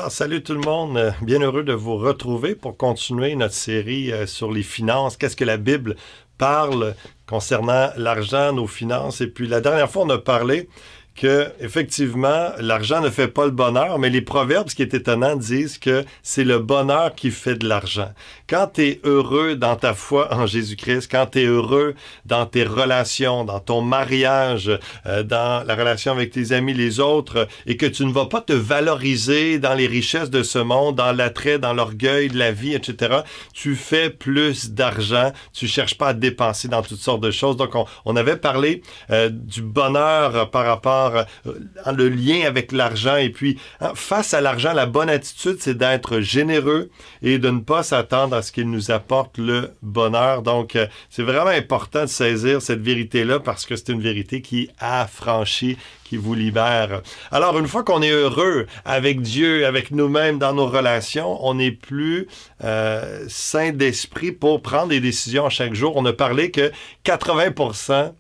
Alors, salut tout le monde, bien heureux de vous retrouver pour continuer notre série sur les finances. Qu'est-ce que la Bible parle concernant l'argent, nos finances? Et puis la dernière fois, on a parlé que, effectivement, l'argent ne fait pas le bonheur, mais les proverbes, ce qui est étonnant, disent que c'est le bonheur qui fait de l'argent. Quand tu es heureux dans ta foi en Jésus-Christ, quand tu es heureux dans tes relations, dans ton mariage, dans la relation avec tes amis, les autres, et que tu ne vas pas te valoriser dans les richesses de ce monde, dans l'attrait, dans l'orgueil de la vie, etc., tu fais plus d'argent, tu cherches pas à dépenser dans toutes sortes de choses. Donc, on avait parlé du bonheur par rapport le lien avec l'argent. Et puis, face à l'argent, la bonne attitude, c'est d'être généreux et de ne pas s'attendre à ce qu'il nous apporte le bonheur. Donc, c'est vraiment important de saisir cette vérité-là parce que c'est une vérité qui affranchit, qui vous libère. Alors, une fois qu'on est heureux avec Dieu, avec nous-mêmes, dans nos relations, on n'est plus sain d'esprit pour prendre des décisions chaque jour. On a parlé que 80%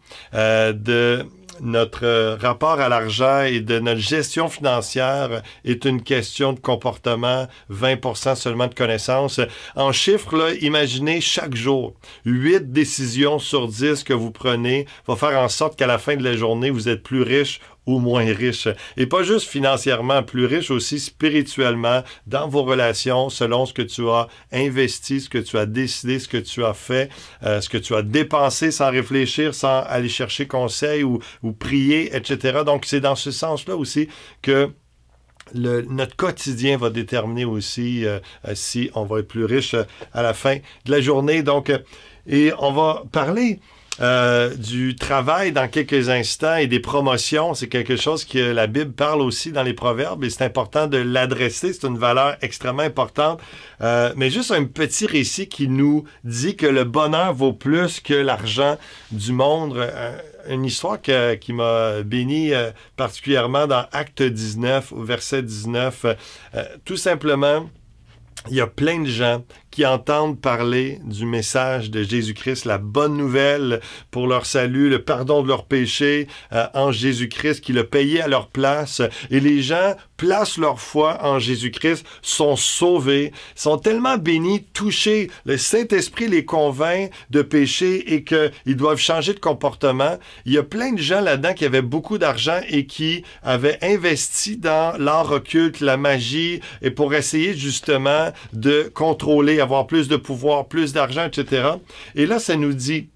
de notre rapport à l'argent et de notre gestion financière est une question de comportement, 20% seulement de connaissances. En chiffres, là, imaginez chaque jour, 8 décisions sur 10 que vous prenez va faire en sorte qu'à la fin de la journée, vous êtes plus riche ou moins riche. Et pas juste financièrement, plus riche aussi spirituellement, dans vos relations, selon ce que tu as investi, ce que tu as décidé, ce que tu as fait, ce que tu as dépensé sans réfléchir, sans aller chercher conseil ou prier, etc. Donc, c'est dans ce sens-là aussi que notre quotidien va déterminer aussi si on va être plus riche à la fin de la journée. Donc, et on va parler du travail dans quelques instants et des promotions. C'est quelque chose que la Bible parle aussi dans les Proverbes et c'est important de l'adresser. C'est une valeur extrêmement importante. Mais juste un petit récit qui nous dit que le bonheur vaut plus que l'argent du monde. Une histoire qui m'a béni particulièrement dans Acte 19, au verset 19. Tout simplement, il y a plein de gens qui entendent parler du message de Jésus-Christ, la bonne nouvelle pour leur salut, le pardon de leurs péchés en Jésus-Christ, qui l'a payé à leur place. Et les gens placent leur foi en Jésus-Christ, sont sauvés, sont tellement bénis, touchés. Le Saint-Esprit les convainc de péché et qu'ils doivent changer de comportement. Il y a plein de gens là-dedans qui avaient beaucoup d'argent et qui avaient investi dans l'art occulte, la magie, et pour essayer justement de contrôler, avoir plus de pouvoir, plus d'argent, etc. Et là, ça nous dit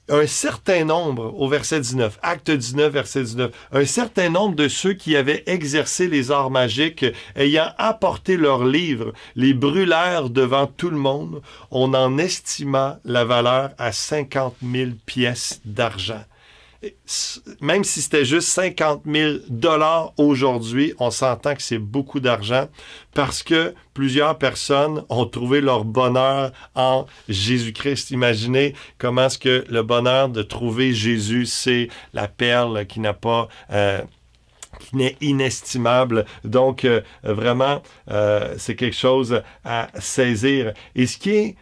un certain nombre, au verset 19, Acte 19, verset 19, un certain nombre de ceux qui avaient exercé les arts magiques, ayant apporté leurs livres, les brûlèrent devant tout le monde. On en estima la valeur à 50 000 pièces d'argent. Même si c'était juste 50 000 $ aujourd'hui, on s'entend que c'est beaucoup d'argent parce que plusieurs personnes ont trouvé leur bonheur en Jésus-Christ. Imaginez comment est-ce que le bonheur de trouver Jésus, c'est la perle qui n'a pas... qui n'est inestimable. Donc, vraiment, c'est quelque chose à saisir. Et ce qui est...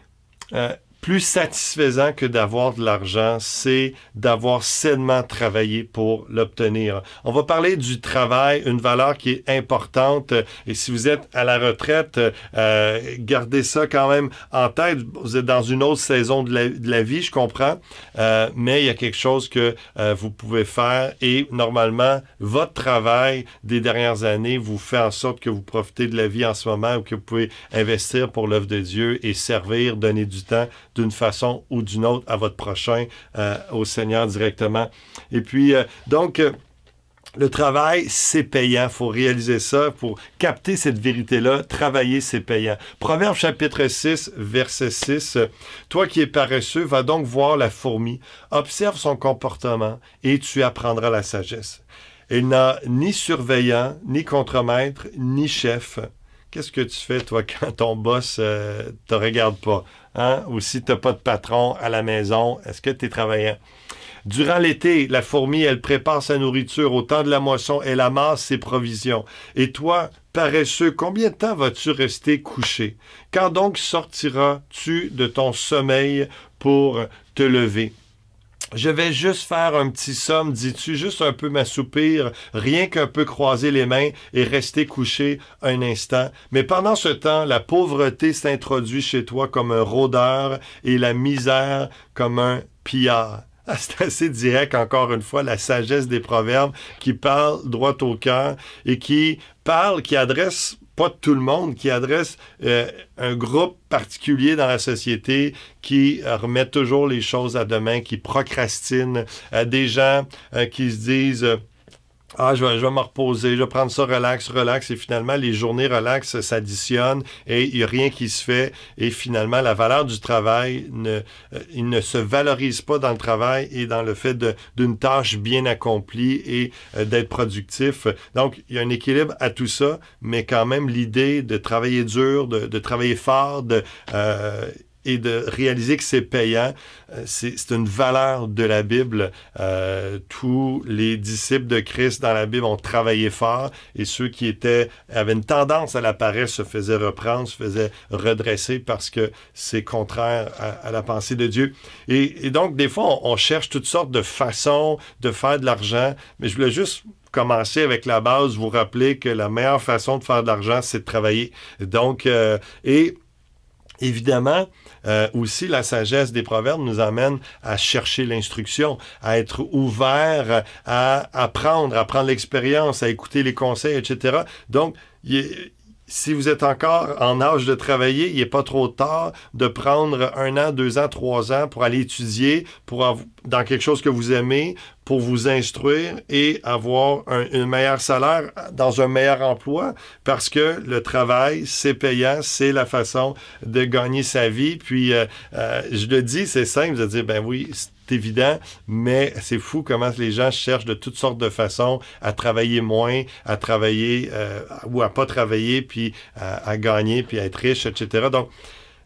plus satisfaisant que d'avoir de l'argent, c'est d'avoir sainement travaillé pour l'obtenir. On va parler du travail, une valeur qui est importante. Et si vous êtes à la retraite, gardez ça quand même en tête. Vous êtes dans une autre saison de la vie, je comprends, mais il y a quelque chose que vous pouvez faire et normalement, votre travail des dernières années vous fait en sorte que vous profitez de la vie en ce moment ou que vous pouvez investir pour l'œuvre de Dieu et servir, donner du temps d'une façon ou d'une autre à votre prochain, au Seigneur directement. Et puis, donc, le travail, c'est payant. Il faut réaliser ça. Pour capter cette vérité-là, travailler, c'est payant. Proverbe chapitre 6, verset 6. « Toi qui es paresseux, va donc voir la fourmi, observe son comportement et tu apprendras la sagesse. Elle n'a ni surveillant, ni contremaître, ni chef. » Qu'est-ce que tu fais, toi, quand ton boss te regarde pas? Hein? Ou si tu n'as pas de patron à la maison, est-ce que tu es travaillant? Durant l'été, la fourmi, elle prépare sa nourriture. Au temps de la moisson, elle amasse ses provisions. Et toi, paresseux, combien de temps vas-tu rester couché? Quand donc sortiras-tu de ton sommeil pour te lever? je vais juste faire un petit somme, dis-tu, juste un peu m'assoupir, rien qu'un peu croiser les mains et rester couché un instant. Mais pendant ce temps, la pauvreté s'introduit chez toi comme un rôdeur et la misère comme un pillard. Ah, c'est assez direct, encore une fois, la sagesse des proverbes qui parle droit au cœur et qui adresse pas tout le monde, qui adresse un groupe particulier dans la société qui remet toujours les choses à demain, qui procrastine, des gens qui se disent ah, je vais me reposer, je vais prendre ça relax, et finalement, les journées relax s'additionnent et il n'y a rien qui se fait. Et finalement, la valeur du travail, il ne se valorise pas dans le travail et dans le fait d'une tâche bien accomplie et d'être productif. Donc, il y a un équilibre à tout ça, mais quand même, l'idée de travailler dur, de travailler fort, et de réaliser que c'est payant, c'est une valeur de la Bible. Tous les disciples de Christ dans la Bible ont travaillé fort et ceux qui avaient une tendance à la paresse se faisaient reprendre, se faisaient redresser parce que c'est contraire à la pensée de Dieu. Et donc, des fois, on cherche toutes sortes de façons de faire de l'argent, mais je voulais juste commencer avec la base, vous rappeler que la meilleure façon de faire de l'argent, c'est de travailler. Donc, évidemment, aussi, la sagesse des proverbes nous amène à chercher l'instruction, à être ouvert à apprendre, à prendre l'expérience, à écouter les conseils, etc. Donc, si vous êtes encore en âge de travailler, il n'est pas trop tard de prendre 1 an, 2 ans, 3 ans pour aller étudier dans quelque chose que vous aimez, pour vous instruire et avoir un meilleur salaire dans un meilleur emploi, parce que le travail, c'est payant, c'est la façon de gagner sa vie. Puis, je le dis, c'est simple de dire, ben oui, c'est évident, mais c'est fou comment les gens cherchent de toutes sortes de façons à travailler moins, à travailler ou à pas travailler, puis à gagner, puis à être riche, etc. Donc,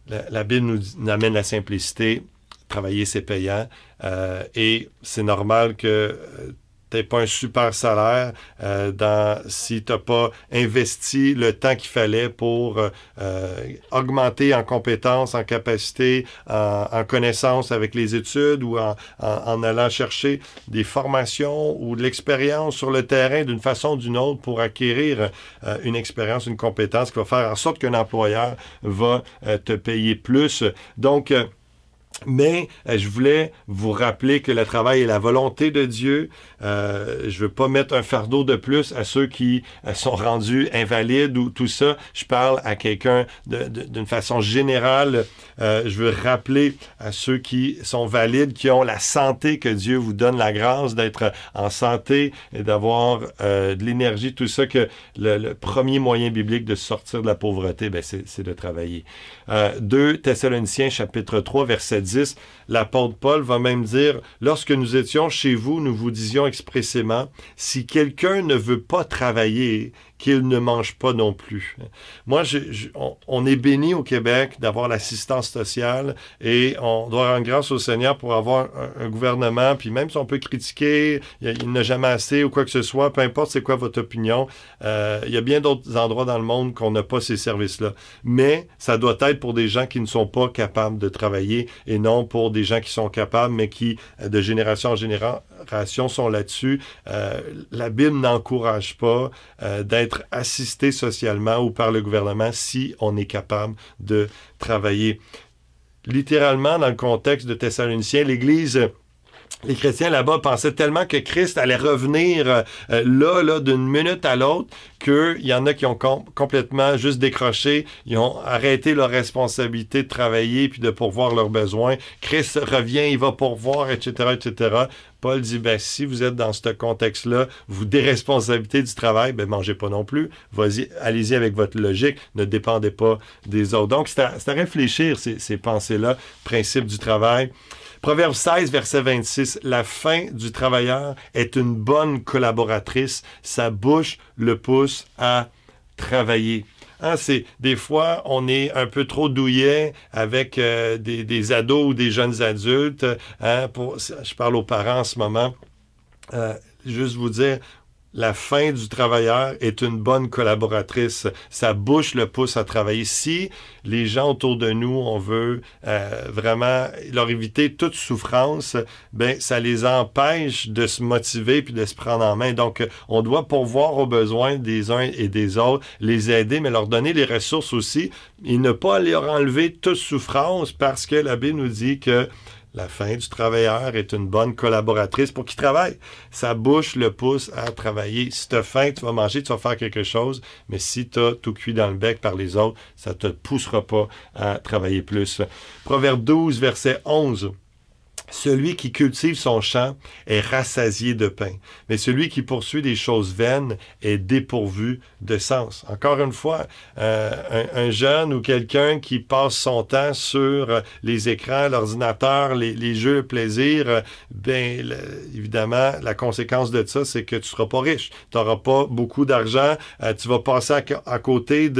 la Bible nous amène la simplicité. Travailler, c'est payant. Et c'est normal que tu n'aies pas un super salaire si tu n'as pas investi le temps qu'il fallait pour augmenter en compétences, en capacité, en connaissances avec les études ou en allant chercher des formations ou de l'expérience sur le terrain d'une façon ou d'une autre pour acquérir une expérience, une compétence qui va faire en sorte qu'un employeur va te payer plus. Donc, mais je voulais vous rappeler que le travail est la volonté de Dieu. Je ne veux pas mettre un fardeau de plus à ceux qui sont rendus invalides ou tout ça. Je parle à quelqu'un d'une façon générale. Je veux rappeler à ceux qui sont valides, qui ont la santé, que Dieu vous donne la grâce d'être en santé et d'avoir de l'énergie, tout ça, que le premier moyen biblique de sortir de la pauvreté, ben, c'est de travailler. 2 Thessaloniciens, chapitre 3, verset 10, l'apôtre Paul va même dire, « Lorsque nous étions chez vous, nous vous disions expressément, si quelqu'un ne veut pas travailler, qu'il ne mange pas non plus. » Moi, on est béni au Québec d'avoir l'assistance sociale et on doit rendre grâce au Seigneur pour avoir un gouvernement, puis même si on peut critiquer, il n'a jamais assez ou quoi que ce soit, peu importe c'est quoi votre opinion, il y a bien d'autres endroits dans le monde qu'on n'a pas ces services-là. Mais ça doit être pour des gens qui ne sont pas capables de travailler et non pour des gens qui sont capables, mais qui, de génération en génération, sont là-dessus. La Bible n'encourage pas d'être assisté socialement ou par le gouvernement si on est capable de travailler. Littéralement, dans le contexte de Thessaloniciens, l'Église, les chrétiens là-bas pensaient tellement que Christ allait revenir là, d'une minute à l'autre, qu'il y en a qui ont complètement juste décroché, ils ont arrêté leur responsabilité de travailler puis de pourvoir leurs besoins. Christ revient, il va pourvoir, etc., etc. Paul dit, ben, si vous êtes dans ce contexte-là, vous déresponsabilité du travail, ben, mangez pas non plus. Allez-y avec votre logique, ne dépendez pas des autres. Donc, c'est à réfléchir, ces pensées-là, principe du travail. Proverbe 16, verset 26, « La faim du travailleur est une bonne collaboratrice, sa bouche le pousse à travailler. » Hein, des fois, on est un peu trop douillet avec des ados ou des jeunes adultes. Hein, je parle aux parents en ce moment. Juste vous dire, la faim du travailleur est une bonne collaboratrice. Ça bouche le pouce à travailler. Si les gens autour de nous, on veut vraiment leur éviter toute souffrance, ben ça les empêche de se motiver puis de se prendre en main. Donc, on doit pourvoir aux besoins des uns et des autres, les aider, mais leur donner les ressources aussi et ne pas leur enlever toute souffrance parce que la Bible nous dit que la faim du travailleur est une bonne collaboratrice pour qu'il travaille. Ça bouche le pouce à travailler. Si tu as faim, tu vas manger, tu vas faire quelque chose, mais si tu as tout cuit dans le bec par les autres, ça ne te poussera pas à travailler plus. Proverbe 12, verset 11. Celui qui cultive son champ est rassasié de pain, mais celui qui poursuit des choses vaines est dépourvu de sens. Encore une fois, un jeune ou quelqu'un qui passe son temps sur les écrans, l'ordinateur, les jeux, le plaisir, évidemment, la conséquence de ça, c'est que tu ne seras pas riche. Tu n'auras pas beaucoup d'argent. Tu vas passer à côté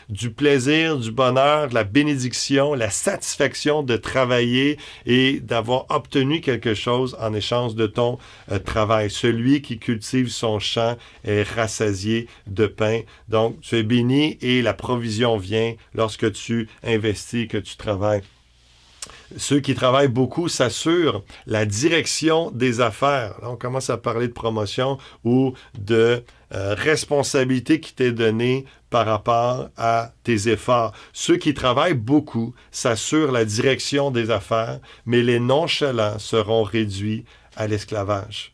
du plaisir, du bonheur, de la bénédiction, la satisfaction de travailler et d'avoir obtenu quelque chose en échange de ton travail. Celui qui cultive son champ est rassasié de pain. Donc, tu es béni et la provision vient lorsque tu investis, que tu travailles. Ceux qui travaillent beaucoup s'assurent la direction des affaires. Là, on commence à parler de promotion ou de responsabilité qui t'est donnée par rapport à tes efforts. Ceux qui travaillent beaucoup s'assurent la direction des affaires, mais les nonchalants seront réduits à l'esclavage.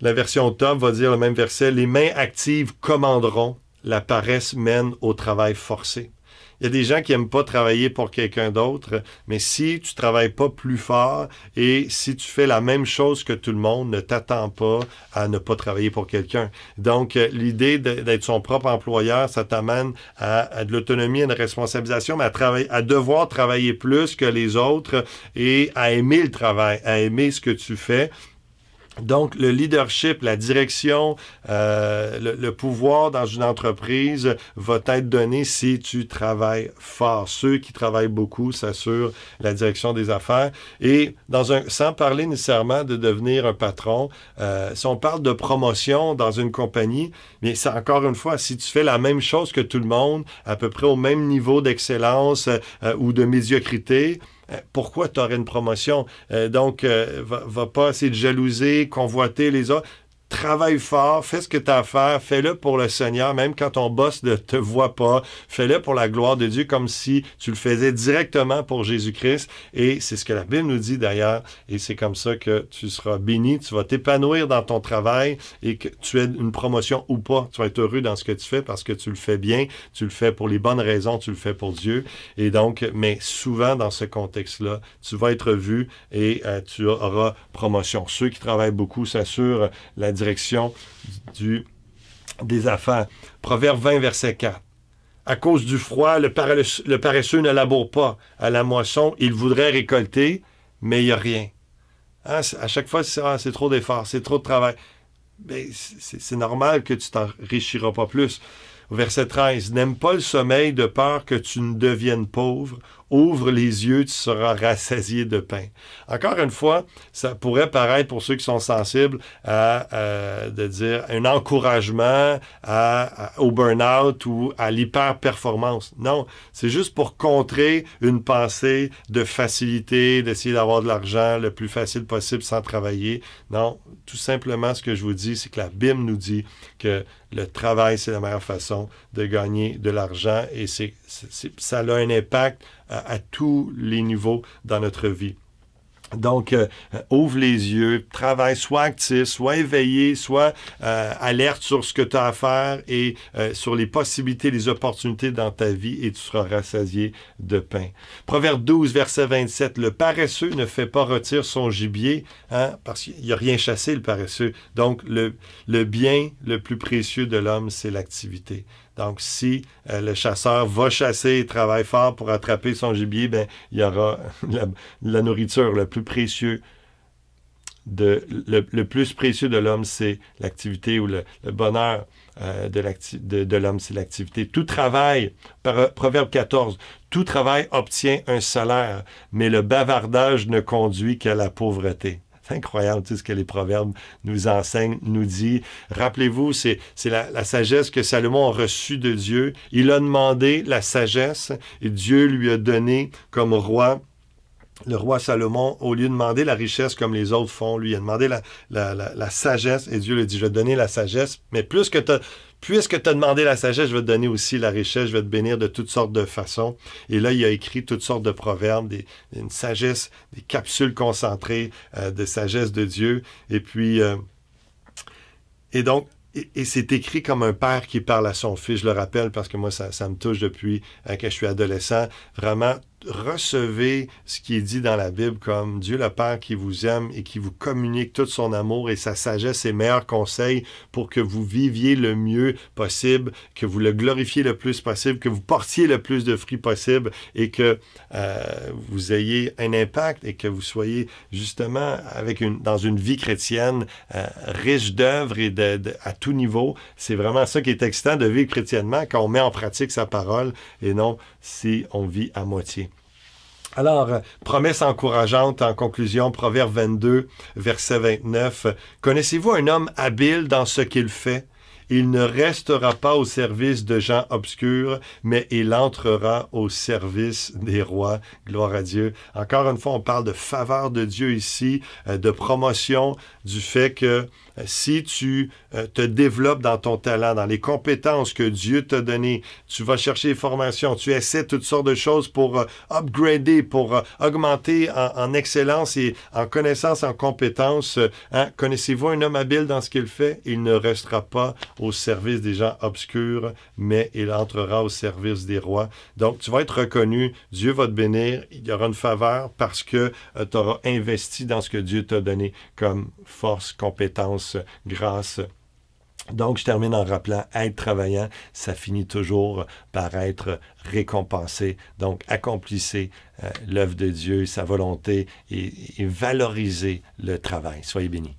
La version Top va dire le même verset, « Les mains actives commanderont, la paresse mène au travail forcé. » Il y a des gens qui n'aiment pas travailler pour quelqu'un d'autre, mais si tu ne travailles pas plus fort et si tu fais la même chose que tout le monde, ne t'attends pas à ne pas travailler pour quelqu'un. Donc, l'idée d'être son propre employeur, ça t'amène à de l'autonomie, à une responsabilisation, mais à devoir travailler plus que les autres et à aimer le travail, à aimer ce que tu fais. Donc, le leadership, la direction, le pouvoir dans une entreprise va t'être donné si tu travailles fort. Ceux qui travaillent beaucoup s'assurent la direction des affaires. Et sans parler nécessairement de devenir un patron, si on parle de promotion dans une compagnie, mais c'est encore une fois, si tu fais la même chose que tout le monde, à peu près au même niveau d'excellence ou de médiocrité, pourquoi tu aurais une promotion? Donc, va pas essayer de jalouser, convoiter les autres. Travaille fort, fais ce que tu as à faire, fais-le pour le Seigneur, même quand ton boss ne te voit pas, fais-le pour la gloire de Dieu, comme si tu le faisais directement pour Jésus-Christ. Et c'est ce que la Bible nous dit d'ailleurs, et c'est comme ça que tu seras béni, tu vas t'épanouir dans ton travail, et que tu aies une promotion ou pas, tu vas être heureux dans ce que tu fais parce que tu le fais bien, tu le fais pour les bonnes raisons, tu le fais pour Dieu. Et donc, mais souvent dans ce contexte-là, tu vas être vu et tu auras promotion. Ceux qui travaillent beaucoup s'assurent la direction des affaires. Proverbe 20, verset 4. À cause du froid, le paresseux ne laboure pas. À la moisson, il voudrait récolter, mais il n'y a rien. Hein? À chaque fois, c'est trop d'efforts, c'est trop de travail. Mais c'est normal que tu t'enrichiras pas plus. Verset 13. N'aime pas le sommeil de peur que tu ne deviennes pauvre. Ouvre les yeux, tu seras rassasié de pain. Encore une fois, ça pourrait paraître pour ceux qui sont sensibles de dire un encouragement au burn-out ou à l'hyper-performance. Non, c'est juste pour contrer une pensée de facilité, d'essayer d'avoir de l'argent le plus facile possible sans travailler. Non, tout simplement ce que je vous dis, c'est que la Bible nous dit que le travail, c'est la meilleure façon de gagner de l'argent et ça a un impact à tous les niveaux dans notre vie. Donc, ouvre les yeux, travaille, sois actif, sois éveillé, sois alerte sur ce que tu as à faire et sur les possibilités, les opportunités dans ta vie et tu seras rassasié de pain. Proverbe 12, verset 27, le paresseux ne fait pas rôtir son gibier, hein, parce qu'il n'y a rien chassé, le paresseux. Donc, le bien le plus précieux de l'homme, c'est l'activité. Donc, si le chasseur va chasser et travaille fort pour attraper son gibier, ben, il y aura la nourriture. Le plus précieux le plus précieux de l'homme, c'est l'activité ou le bonheur de l'homme, c'est l'activité. Tout travail, Proverbe 14, tout travail obtient un salaire, mais le bavardage ne conduit qu'à la pauvreté. incroyable, tout ce que les proverbes nous enseignent, nous dit. Rappelez-vous, c'est la sagesse que Salomon a reçue de Dieu. Il a demandé la sagesse et Dieu lui a donné comme roi. Le roi Salomon, au lieu de demander la richesse comme les autres font, lui, il a demandé la sagesse et Dieu lui a dit, je vais te donner la sagesse, mais puisque tu as demandé la sagesse, je vais te donner aussi la richesse, je vais te bénir de toutes sortes de façons. Et là, il a écrit toutes sortes de proverbes, une sagesse, des capsules concentrées de sagesse de Dieu. Et puis, et donc, et c'est écrit comme un père qui parle à son fils. Je le rappelle parce que moi, ça me touche depuis que je suis adolescent. Vraiment, recevez ce qui est dit dans la Bible comme Dieu le Père qui vous aime et qui vous communique tout son amour et sa sagesse et meilleurs conseils pour que vous viviez le mieux possible, que vous le glorifiez le plus possible, que vous portiez le plus de fruits possible et que vous ayez un impact et que vous soyez justement dans une vie chrétienne riche d'œuvres et à tout niveau. C'est vraiment ça qui est excitant de vivre chrétiennement quand on met en pratique sa parole et non si on vit à moitié. Alors, promesse encourageante en conclusion, Proverbe 22, verset 29. « Connaissez-vous un homme habile dans ce qu'il fait? Il ne restera pas au service de gens obscurs, mais il entrera au service des rois. » Gloire à Dieu. Encore une fois, on parle de faveur de Dieu ici, de promotion, du fait que si tu te développes dans ton talent, dans les compétences que Dieu t'a données, tu vas chercher des formations, tu essaies toutes sortes de choses pour upgrader, pour augmenter en excellence et en connaissance, en compétences. Connaissez-vous un homme habile dans ce qu'il fait? Il ne restera pas au service des gens obscurs, mais il entrera au service des rois. Donc, tu vas être reconnu, Dieu va te bénir, il y aura une faveur parce que tu auras investi dans ce que Dieu t'a donné comme force, compétence, grâce. Donc, je termine en rappelant, être travaillant, ça finit toujours par être récompensé. Donc, accomplissez l'œuvre de Dieu, sa volonté et valorisez le travail. Soyez bénis.